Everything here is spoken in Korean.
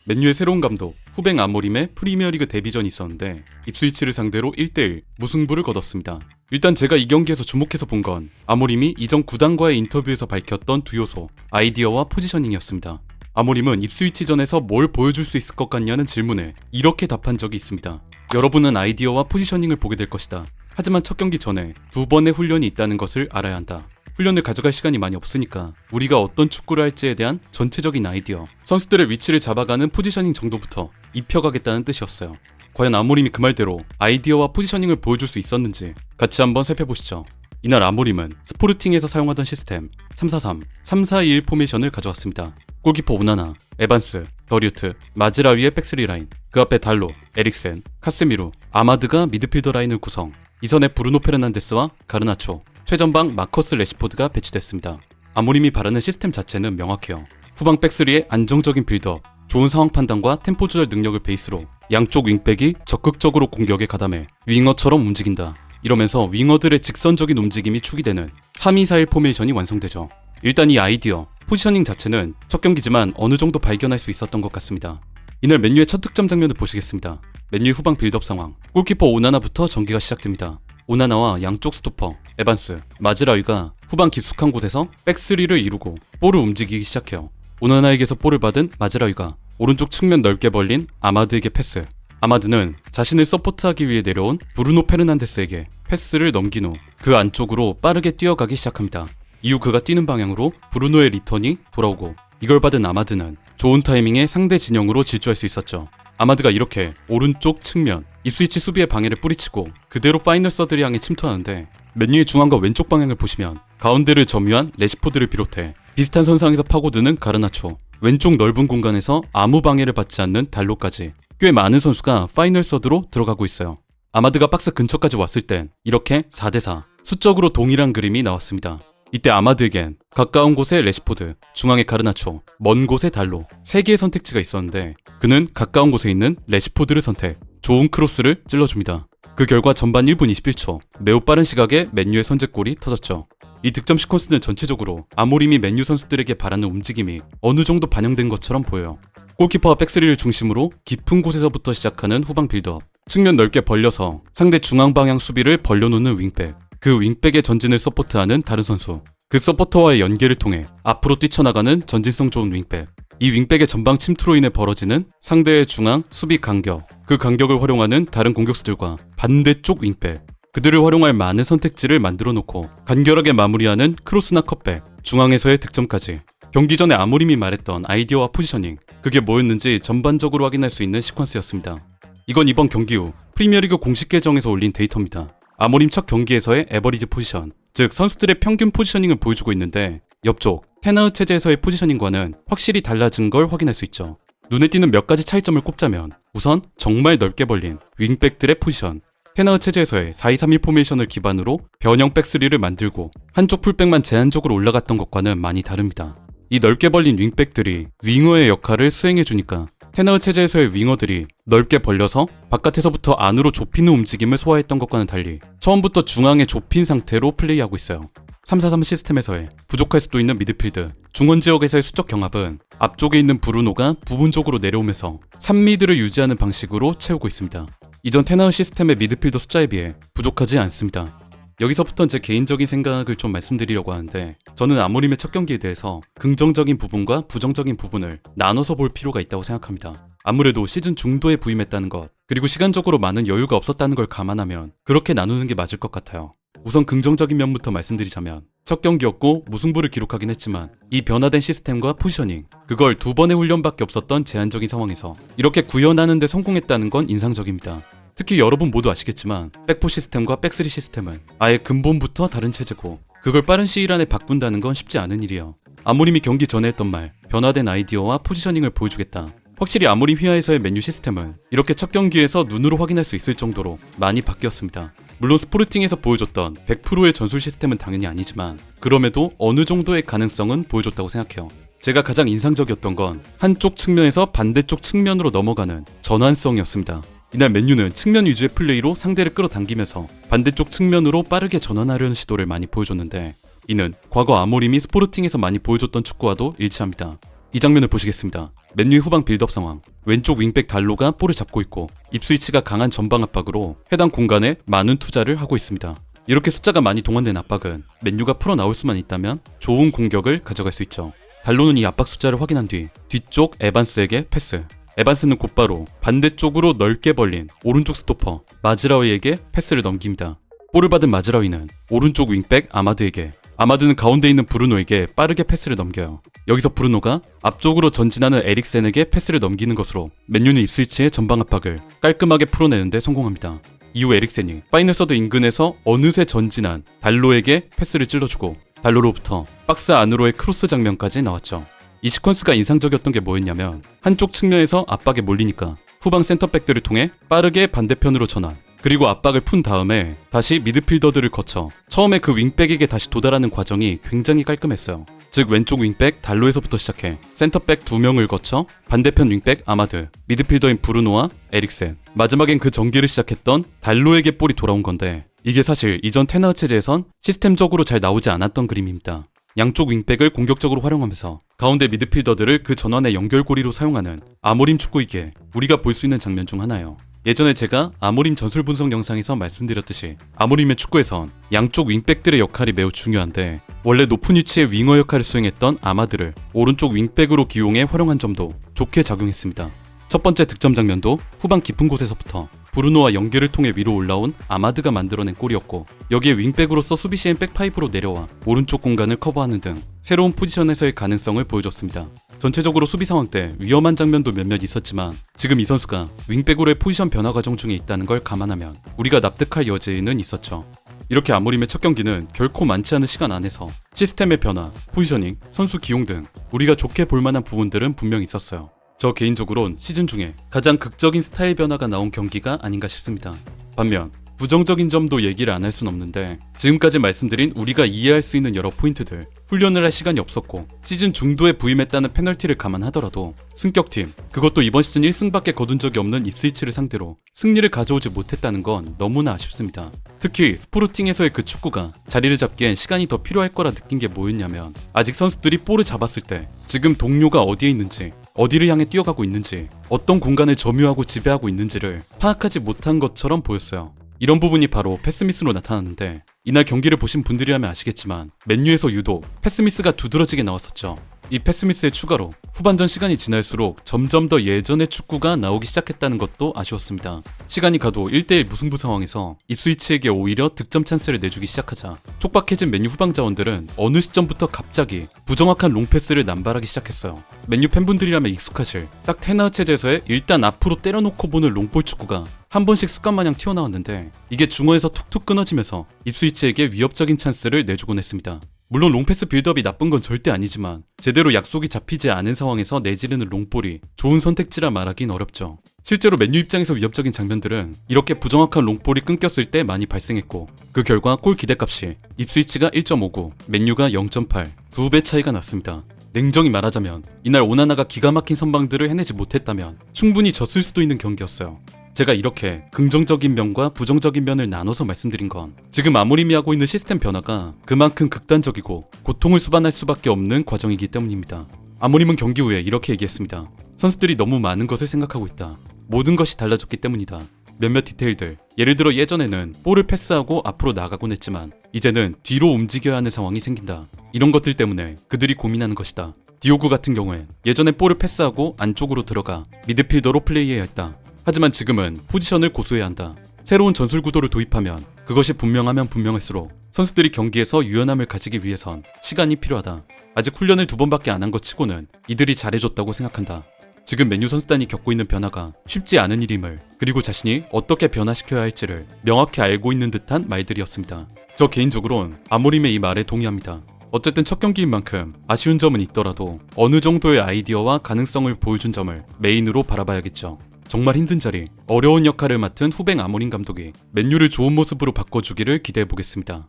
맨유의 새로운 감독 후뱅 아모림의 프리미어리그 데뷔전이 있었는데 입스위치를 상대로 1대1 무승부를 거뒀습니다. 일단 제가 이 경기에서 주목해서 본 건 아모림이 이전 구단과의 인터뷰에서 밝혔던 두 요소, 아이디어와 포지셔닝이었습니다. 아모림은 입스위치전에서 뭘 보여줄 수 있을 것 같냐는 질문에 이렇게 답한 적이 있습니다. 여러분은 아이디어와 포지셔닝을 보게 될 것이다. 하지만 첫 경기 전에 2번의 훈련이 있다는 것을 알아야 한다. 훈련을 가져갈 시간이 많이 없으니까 우리가 어떤 축구를 할지에 대한 전체적인 아이디어, 선수들의 위치를 잡아가는 포지셔닝 정도부터 입혀가겠다는 뜻이었어요. 과연 아모림이 그 말대로 아이디어와 포지셔닝을 보여줄 수 있었는지 같이 한번 살펴보시죠. 이날 아모림은 스포르팅에서 사용하던 시스템 3-4-3, 3-4-2-1 포메이션을 가져왔습니다. 골키퍼 오나나, 에반스, 더리우트, 마즈라위의 백스리 라인, 그 앞에 달로, 에릭센, 카세미루, 아마드가 미드필더 라인을 구성, 이선에 브루노 페르난데스와 가르나초, 최전방 마커스 레시포드가 배치됐습니다. 아모림이 바라는 시스템 자체는 명확해요. 후방 백스리의 안정적인 빌드업, 좋은 상황 판단과 템포 조절 능력을 베이스로 양쪽 윙백이 적극적으로 공격에 가담해 윙어처럼 움직인다. 이러면서 윙어들의 직선적인 움직임이 축이되는 3-2-4-1 포메이션이 완성되죠. 일단 이 아이디어, 포지셔닝 자체는 첫 경기지만 어느 정도 발견할 수 있었던 것 같습니다. 이날 맨유의 첫 득점 장면을 보시겠습니다. 맨유의 후방 빌드업 상황, 골키퍼 오나나부터 전개가 시작됩니다. 오나나와 양쪽 스토퍼, 에반스, 마즈라위가 후방 깊숙한 곳에서 백스리를 이루고 볼을 움직이기 시작해요. 오나나에게서 볼을 받은 마즈라위가 오른쪽 측면 넓게 벌린 아마드에게 패스. 아마드는 자신을 서포트하기 위해 내려온 브루노 페르난데스에게 패스를 넘긴 후 그 안쪽으로 빠르게 뛰어가기 시작합니다. 이후 그가 뛰는 방향으로 브루노의 리턴이 돌아오고 이걸 받은 아마드는 좋은 타이밍에 상대 진영으로 질주할 수 있었죠. 아마드가 이렇게 오른쪽 측면 입스위치 수비의 방해를 뿌리치고 그대로 파이널 서드를 향해 침투하는데 맨유의 중앙과 왼쪽 방향을 보시면 가운데를 점유한 레시포드를 비롯해 비슷한 선상에서 파고드는 가르나초, 왼쪽 넓은 공간에서 아무 방해를 받지 않는 달로까지 꽤 많은 선수가 파이널 서드로 들어가고 있어요. 아마드가 박스 근처까지 왔을 땐 이렇게 4대4 수적으로 동일한 그림이 나왔습니다. 이때 아마드에겐 가까운 곳에 레시포드, 중앙에 가르나초, 먼 곳에 달로 3개의 선택지가 있었는데 그는 가까운 곳에 있는 레시포드를 선택, 좋은 크로스를 찔러줍니다. 그 결과 전반 1분 21초 매우 빠른 시각에 맨유의 선제골이 터졌죠. 이 득점 시퀀스는 전체적으로 아모림이 맨유 선수들에게 바라는 움직임이 어느 정도 반영된 것처럼 보여요. 골키퍼와 백스리를 중심으로 깊은 곳에서부터 시작하는 후방 빌드업, 측면 넓게 벌려서 상대 중앙 방향 수비를 벌려놓는 윙백, 그 윙백의 전진을 서포트하는 다른 선수, 그 서포터와의 연계를 통해 앞으로 뛰쳐나가는 전진성 좋은 윙백, 이 윙백의 전방 침투로 인해 벌어지는 상대의 중앙 수비 간격, 그 간격을 활용하는 다른 공격수들과 반대쪽 윙백, 그들을 활용할 많은 선택지를 만들어 놓고 간결하게 마무리하는 크로스나 컷백, 중앙에서의 득점까지. 경기 전에 아모림이 말했던 아이디어와 포지셔닝, 그게 뭐였는지 전반적으로 확인할 수 있는 시퀀스였습니다. 이건 이번 경기 후 프리미어리그 공식 계정에서 올린 데이터입니다. 아모림 첫 경기에서의 에버리지 포지션, 즉 선수들의 평균 포지셔닝을 보여주고 있는데 옆쪽 테나흐 체제에서의 포지셔닝과는 확실히 달라진 걸 확인할 수 있죠. 눈에 띄는 몇 가지 차이점을 꼽자면 우선 정말 넓게 벌린 윙백들의 포지션, 테나흐 체제에서의 4-2-3-1 포메이션을 기반으로 변형 백스리를 만들고 한쪽 풀백만 제한적으로 올라갔던 것과는 많이 다릅니다. 이 넓게 벌린 윙백들이 윙어의 역할을 수행해주니까 테나흐 체제에서의 윙어들이 넓게 벌려서 바깥에서부터 안으로 좁히는 움직임을 소화했던 것과는 달리 처음부터 중앙에 좁힌 상태로 플레이하고 있어요. 3-4-3 시스템에서의 부족할 수도 있는 미드필드, 중원 지역에서의 수적 경합은 앞쪽에 있는 브루노가 부분적으로 내려오면서 3미드를 유지하는 방식으로 채우고 있습니다. 이전 테나흐 시스템의 미드필더 숫자에 비해 부족하지 않습니다. 여기서부터는 제 개인적인 생각을 좀 말씀드리려고 하는데 저는 아모림의 첫 경기에 대해서 긍정적인 부분과 부정적인 부분을 나눠서 볼 필요가 있다고 생각합니다. 아무래도 시즌 중도에 부임했다는 것, 그리고 시간적으로 많은 여유가 없었다는 걸 감안하면 그렇게 나누는 게 맞을 것 같아요. 우선 긍정적인 면부터 말씀드리자면 첫 경기였고 무승부를 기록하긴 했지만 이 변화된 시스템과 포지셔닝, 그걸 2번의 훈련밖에 없었던 제한적인 상황에서 이렇게 구현하는 데 성공했다는 건 인상적입니다. 특히 여러분 모두 아시겠지만 백포 시스템과 백스리 시스템은 아예 근본부터 다른 체제고 그걸 빠른 시일 안에 바꾼다는 건 쉽지 않은 일이에요. 아모림이 경기 전에 했던 말, 변화된 아이디어와 포지셔닝을 보여주겠다. 확실히 아모림 휘하에서의 맨유 시스템은 이렇게 첫 경기에서 눈으로 확인할 수 있을 정도로 많이 바뀌었습니다. 물론 스포르팅에서 보여줬던 100%의 전술 시스템은 당연히 아니지만 그럼에도 어느 정도의 가능성은 보여줬다고 생각해요. 제가 가장 인상적이었던 건 한쪽 측면에서 반대쪽 측면으로 넘어가는 전환성이었습니다. 이날 맨유는 측면 위주의 플레이로 상대를 끌어당기면서 반대쪽 측면으로 빠르게 전환하려는 시도를 많이 보여줬는데 이는 과거 아모림이 스포르팅에서 많이 보여줬던 축구와도 일치합니다. 이 장면을 보시겠습니다. 맨유의 후방 빌드업 상황. 왼쪽 윙백 달로가 볼을 잡고 있고 입스위치가 강한 전방 압박으로 해당 공간에 많은 투자를 하고 있습니다. 이렇게 숫자가 많이 동원된 압박은 맨유가 풀어나올 수만 있다면 좋은 공격을 가져갈 수 있죠. 달로는 이 압박 숫자를 확인한 뒤 뒤쪽 에반스에게 패스. 에반스는 곧바로 반대쪽으로 넓게 벌린 오른쪽 스토퍼 마즈라위에게 패스를 넘깁니다. 볼을 받은 마즈라위는 오른쪽 윙백 아마드에게, 아마드는 가운데 있는 브루노에게 빠르게 패스를 넘겨요. 여기서 브루노가 앞쪽으로 전진하는 에릭센에게 패스를 넘기는 것으로 맨유는 입스위치의 전방 압박을 깔끔하게 풀어내는데 성공합니다. 이후 에릭센이 파이널 서드 인근에서 어느새 전진한 달로에게 패스를 찔러주고 달로로부터 박스 안으로의 크로스 장면까지 나왔죠. 이 시퀀스가 인상적이었던 게 뭐였냐면 한쪽 측면에서 압박에 몰리니까 후방 센터백들을 통해 빠르게 반대편으로 전환, 그리고 압박을 푼 다음에 다시 미드필더들을 거쳐 처음에 그 윙백에게 다시 도달하는 과정이 굉장히 깔끔했어요. 즉 왼쪽 윙백 달로에서부터 시작해 센터백 2명을 거쳐 반대편 윙백 아마드, 미드필더인 브루노와 에릭센, 마지막엔 그 전개를 시작했던 달로에게 볼이 돌아온 건데, 이게 사실 이전 테나흐 체제에선 시스템적으로 잘 나오지 않았던 그림입니다. 양쪽 윙백을 공격적으로 활용하면서 가운데 미드필더들을 그 전환의 연결고리로 사용하는 아모림 축구이기에 우리가 볼 수 있는 장면 중 하나예요. 예전에 제가 아모림 전술 분석 영상에서 말씀드렸듯이 아모림의 축구에선 양쪽 윙백들의 역할이 매우 중요한데, 원래 높은 위치의 윙어 역할을 수행했던 아마드를 오른쪽 윙백으로 기용해 활용한 점도 좋게 작용했습니다. 첫 번째 득점 장면도 후방 깊은 곳에서부터 브루노와 연계를 통해 위로 올라온 아마드가 만들어낸 골이었고, 여기에 윙백으로서 수비 시엔 백파이브로 내려와 오른쪽 공간을 커버하는 등 새로운 포지션에서의 가능성을 보여줬습니다. 전체적으로 수비 상황 때 위험한 장면도 몇몇 있었지만 지금 이 선수가 윙백으로의 포지션 변화 과정 중에 있다는 걸 감안하면 우리가 납득할 여지는 있었죠. 이렇게 아모림의 첫 경기는 결코 많지 않은 시간 안에서 시스템의 변화, 포지셔닝, 선수 기용 등 우리가 좋게 볼 만한 부분들은 분명 있었어요. 저 개인적으론 시즌 중에 가장 극적인 스타일 변화가 나온 경기가 아닌가 싶습니다. 반면 부정적인 점도 얘기를 안 할 순 없는데, 지금까지 말씀드린 우리가 이해할 수 있는 여러 포인트들, 훈련을 할 시간이 없었고 시즌 중도에 부임했다는 페널티를 감안하더라도 승격팀, 그것도 이번 시즌 1승밖에 거둔 적이 없는 입스위치를 상대로 승리를 가져오지 못했다는 건 너무나 아쉽습니다. 특히 스포르팅에서의 그 축구가 자리를 잡기엔 시간이 더 필요할 거라 느낀 게 뭐였냐면, 아직 선수들이 볼을 잡았을 때 지금 동료가 어디에 있는지, 어디를 향해 뛰어가고 있는지, 어떤 공간을 점유하고 지배하고 있는지를 파악하지 못한 것처럼 보였어요. 이런 부분이 바로 패스미스로 나타났는데, 이날 경기를 보신 분들이라면 아시겠지만 맨유에서 유독 패스미스가 두드러지게 나왔었죠. 이 패스미스의 추가로 후반전 시간이 지날수록 점점 더 예전의 축구가 나오기 시작했다는 것도 아쉬웠습니다. 시간이 가도 1대1 무승부 상황에서 입스위치에게 오히려 득점 찬스를 내주기 시작하자 촉박해진 맨유 후방 자원들은 어느 시점부터 갑자기 부정확한 롱패스를 남발하기 시작했어요. 맨유 팬분들이라면 익숙하실 딱 테나흐 체제에서의 일단 앞으로 때려놓고 보는 롱볼 축구가 한 번씩 습관마냥 튀어나왔는데, 이게 중원에서 툭툭 끊어지면서 입스위치에게 위협적인 찬스를 내주곤 했습니다. 물론 롱패스 빌드업이 나쁜 건 절대 아니지만 제대로 약속이 잡히지 않은 상황에서 내지르는 롱볼이 좋은 선택지라 말하긴 어렵죠. 실제로 맨유 입장에서 위협적인 장면들은 이렇게 부정확한 롱볼이 끊겼을 때 많이 발생했고, 그 결과 골 기대값이 입스위치가 1.59, 맨유가 0.8, 2배 차이가 났습니다. 냉정히 말하자면 이날 오나나가 기가 막힌 선방들을 해내지 못했다면 충분히 졌을 수도 있는 경기였어요. 제가 이렇게 긍정적인 면과 부정적인 면을 나눠서 말씀드린 건 지금 아모림이 하고 있는 시스템 변화가 그만큼 극단적이고 고통을 수반할 수밖에 없는 과정이기 때문입니다. 아모림은 경기 후에 이렇게 얘기했습니다. 선수들이 너무 많은 것을 생각하고 있다. 모든 것이 달라졌기 때문이다. 몇몇 디테일들, 예를 들어 예전에는 볼을 패스하고 앞으로 나가곤 했지만 이제는 뒤로 움직여야 하는 상황이 생긴다. 이런 것들 때문에 그들이 고민하는 것이다. 디오구 같은 경우엔 예전에 볼을 패스하고 안쪽으로 들어가 미드필더로 플레이해야 했다. 하지만 지금은 포지션을 고수해야 한다. 새로운 전술 구도를 도입하면 그것이 분명하면 분명할수록 선수들이 경기에서 유연함을 가지기 위해선 시간이 필요하다. 아직 훈련을 2번밖에 안 한 것 치고는 이들이 잘해줬다고 생각한다. 지금 맨유 선수단이 겪고 있는 변화가 쉽지 않은 일임을, 그리고 자신이 어떻게 변화시켜야 할지를 명확히 알고 있는 듯한 말들이었습니다. 저 개인적으론 아모림의 이 말에 동의합니다. 어쨌든 첫 경기인 만큼 아쉬운 점은 있더라도 어느 정도의 아이디어와 가능성을 보여준 점을 메인으로 바라봐야겠죠. 정말 힘든 자리, 어려운 역할을 맡은 후뱅 아모림 감독이 맨유를 좋은 모습으로 바꿔주기를 기대해보겠습니다.